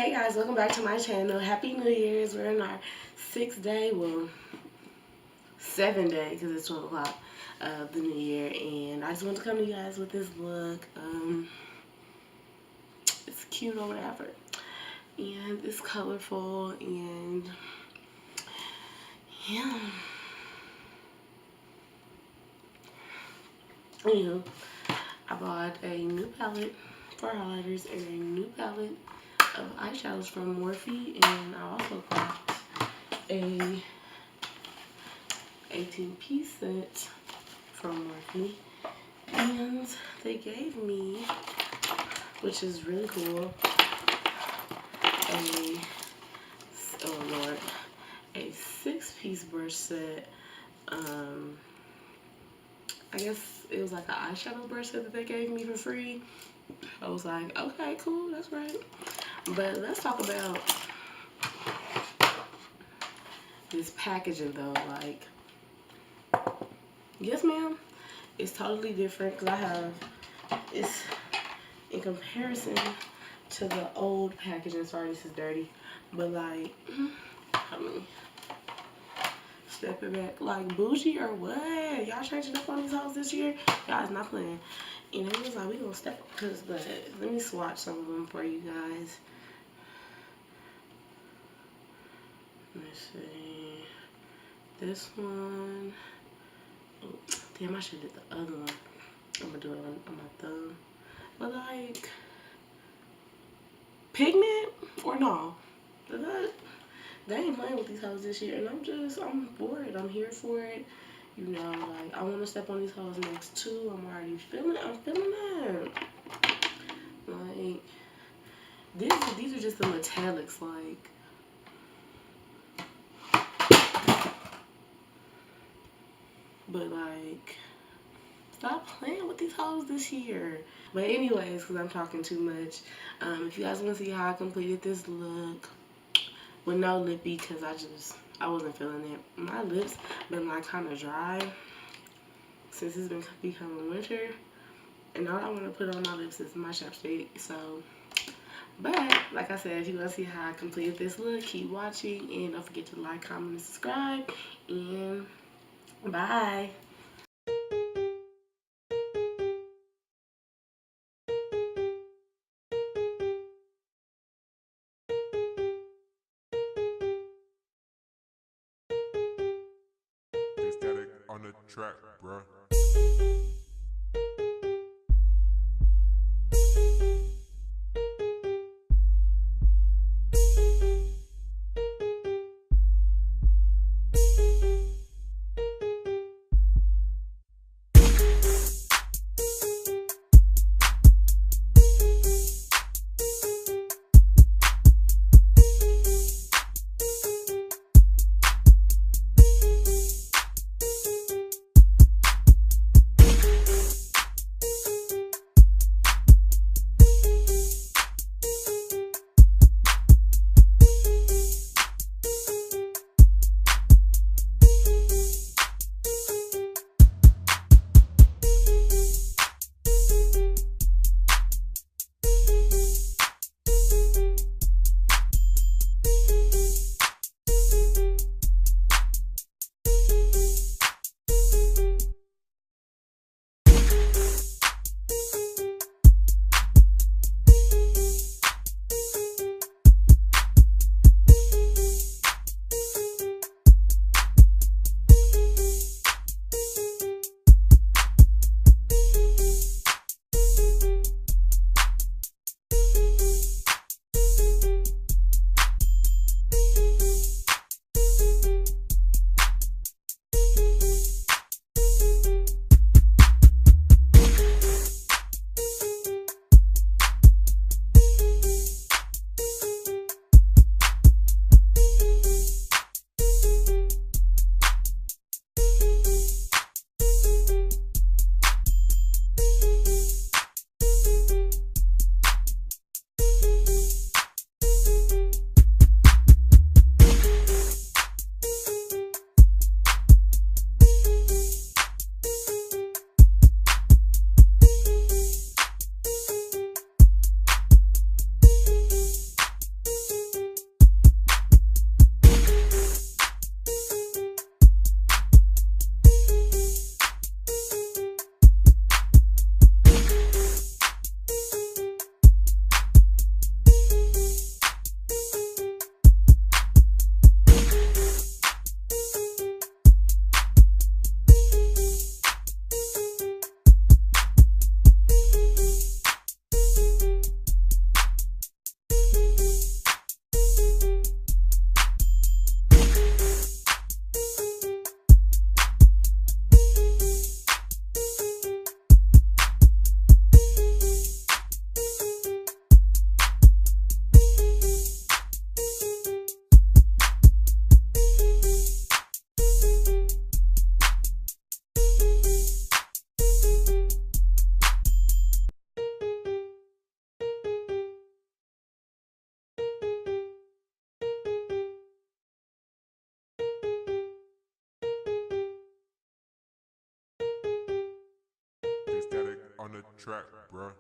Hey guys, welcome back to my channel. Happy New Year's. We're in our 6th day, well, 7th day because it's 12 o'clock of the new year, and I just want to come to you guys with this look. It's cute or whatever, and it's colorful, and yeah. Anywho, I bought a new palette for highlighters and a new palette of eyeshadows from Morphe, and I also got a 18-piece set from Morphe, and they gave me, which is really cool, a 6-piece brush set. I guess it was like an eyeshadow brush set that they gave me for free. I was like, okay, cool, that's right. But let's talk about this packaging though. Like, yes ma'am, it's totally different because it's in comparison to the old packaging. Sorry, this is dirty, but like, I mean, step it back. Like, bougie or what? Y'all changing up on these hoes this year? Y'all is not playing. And it was like, we gonna step up, but let me swatch some of them for you guys. Let me see. This one. Oh, damn, I should have did the other one. I'm gonna do it on my thumb. But like, pigment or no? They ain't playing with these hoes this year, and I'm for it. I'm here for it. You know, like, I want to step on these hoes next too. I'm already feeling it. I'm feeling it. Like, these are just the metallics, like. But like, stop playing with these hoes this year. But anyways, because I'm talking too much, if you guys want to see how I completed this look with no lippy, because I wasn't feeling it. My lips been like kind of dry since it's been becoming winter, and all I want to put on my lips is my chapstick. So, but like I said, if you want to see how I completed this look, keep watching, and don't forget to like, comment, and subscribe, and bye. Static on the track, bruh. track, bruh.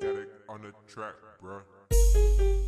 Static on the track, bruh.